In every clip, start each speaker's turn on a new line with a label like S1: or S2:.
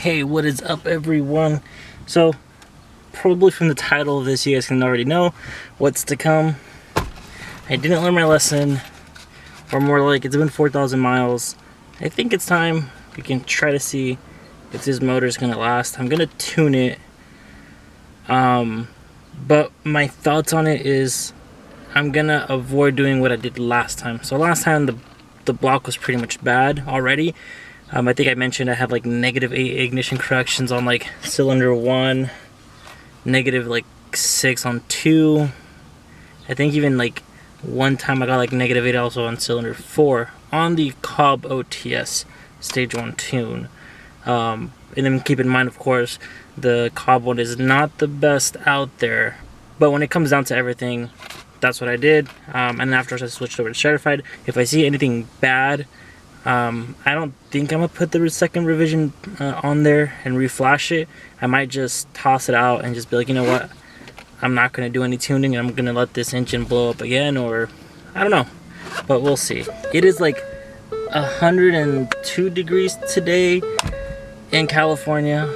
S1: Hey, what is up, everyone? So, probably from the title of this, you guys can already know what's to come. I didn't learn my lesson, or more like it's been 4,000 miles. I think it's time we can try to see if this motor is gonna last. I'm gonna tune it, but my thoughts on it is I'm gonna avoid doing what I did last time. So last time the block was pretty much bad already. I think I mentioned I had like -8 ignition corrections on like cylinder 1, -6 on 2. I think even like one time I got like -8 also on cylinder 4 on the Cobb OTS stage 1 tune. And then keep in mind, of course, the Cobb one is not the best out there, but when it comes down to everything, that's what I did. And afterwards I switched over to stratified. If I see anything bad, I don't think I'm gonna put the second revision on there and reflash it. I might just toss it out and just be like, you know what, I'm not gonna do any tuning. I'm gonna let this engine blow up again, or I don't know, but we'll see. It is like 102 degrees today in California,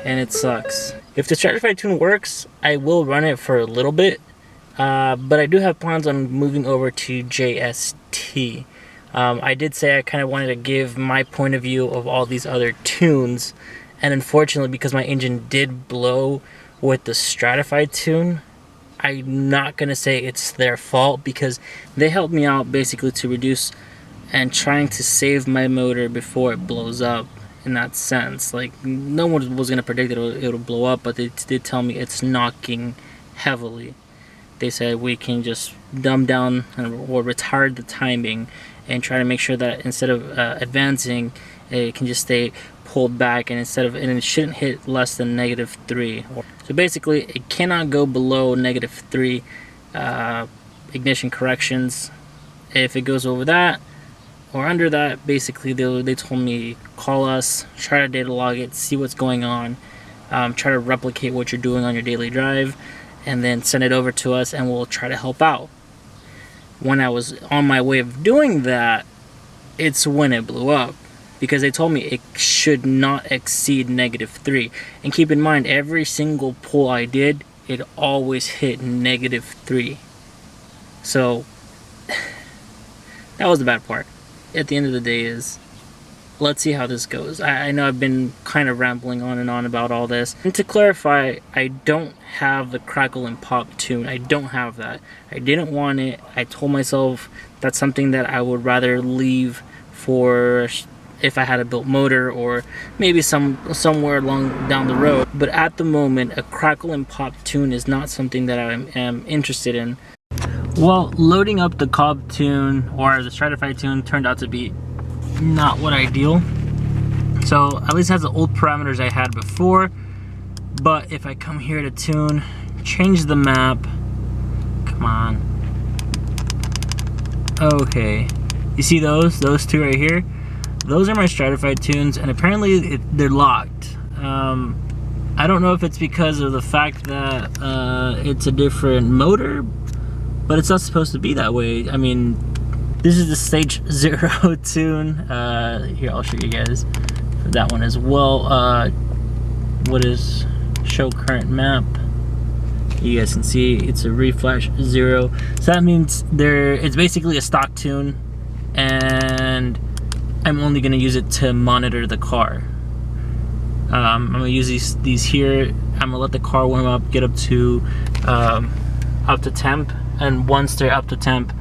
S1: and it sucks. If the stratified tune works, I will run it for a little bit, but I do have plans on moving over to JST. I did say I kind of wanted to give my point of view of all these other tunes, and unfortunately, because my engine did blow with the stratified tune, I'm not going to say it's their fault, because they helped me out basically to reduce and trying to save my motor before it blows up in that sense. Like, no one was going to predict that it'll blow up, but they did tell me it's knocking heavily. They said we can just dumb down or retard the timing and try to make sure that instead of advancing, it can just stay pulled back, and and it shouldn't hit less than -3. So basically, it cannot go below -3 ignition corrections. If it goes over that or under that, basically they told me call us, try to data log it, see what's going on, try to replicate what you're doing on your daily drive, and then send it over to us, and we'll try to help out. When I was on my way of doing that, it's when it blew up, because they told me it should not exceed -3. And keep in mind, every single pull I did, it always hit -3. So that was the bad part. At the end of the day is, let's see how this goes. I know I've been kind of rambling on and on about all this. And to clarify, I don't have the crackle and pop tune. I don't have that. I didn't want it. I told myself that's something that I would rather leave for if I had a built motor, or maybe somewhere along down the road. But at the moment, a crackle and pop tune is not something that I am interested in. Well, loading up the Cobb tune or the stratified tune turned out to be not what ideal. So at least it has the old parameters I had before, but if I come here to tune, change the map, come on, okay, you see those two right here, those are my stratified tunes, and apparently they're locked. I don't know if it's because of the fact that it's a different motor, but it's not supposed to be that way. I mean, this is the stage 0 tune. Here, I'll show you guys that one as well. What is show current map? You guys can see it's a reflash 0. So that means it's basically a stock tune, and I'm only gonna use it to monitor the car. I'm gonna use these here. I'm gonna let the car warm up, get up to temp, and once they're up to temp,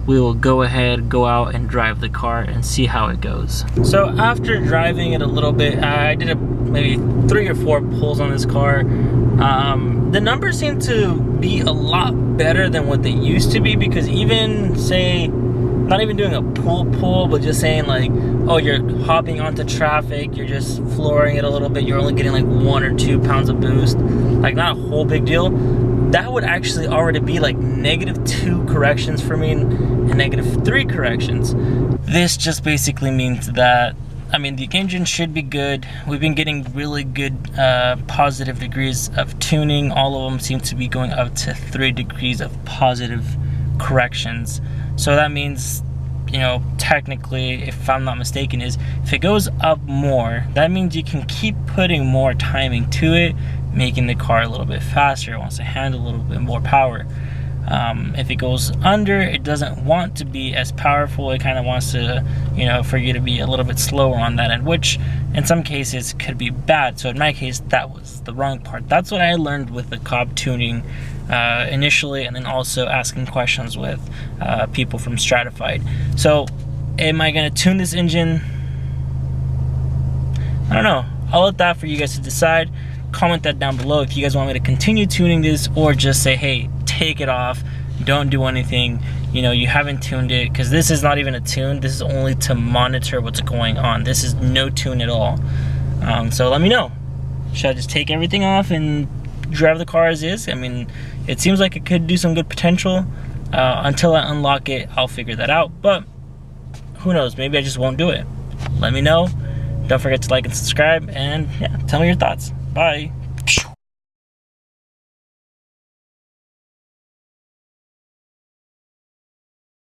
S1: we will go ahead, go out and drive the car and see how it goes. So after driving it a little bit, I did maybe 3 or 4 pulls on this car. The numbers seem to be a lot better than what they used to be, because even say, not even doing a pull, but just saying like, oh, you're hopping onto traffic, you're just flooring it a little bit, you're only getting like 1 or 2 pounds of boost, like not a whole big deal. That would actually already be like -2 corrections for me and -3 corrections. This just basically means that, I mean, the engine should be good. We've been getting really good positive degrees of tuning. All of them seem to be going up to 3 degrees of positive corrections. So that means you know, technically, if I'm not mistaken, is if it goes up more, that means you can keep putting more timing to it, making the car a little bit faster. It wants to handle a little bit more power. If it goes under, it doesn't want to be as powerful. It kind of wants to, you know, for you to be a little bit slower on that end, which in some cases could be bad. So in my case, that was the wrong part. That's what I learned with the Cobb tuning initially, and then also asking questions with people from Stratified. So am I going to tune this engine? I don't know. I'll let that for you guys to decide. Comment that down below if you guys want me to continue tuning this, or just say, hey, take it off, don't do anything, you know, you haven't tuned it, because this is not even a tune. This is only to monitor what's going on. This is no tune at all. So let me know. Should I just take everything off and drive the car as is? I mean, it seems like it could do some good potential. Until I unlock it, I'll figure that out, but who knows, maybe I just won't do it. Let me know. Don't forget to like and subscribe, and yeah, tell me your thoughts. Bye.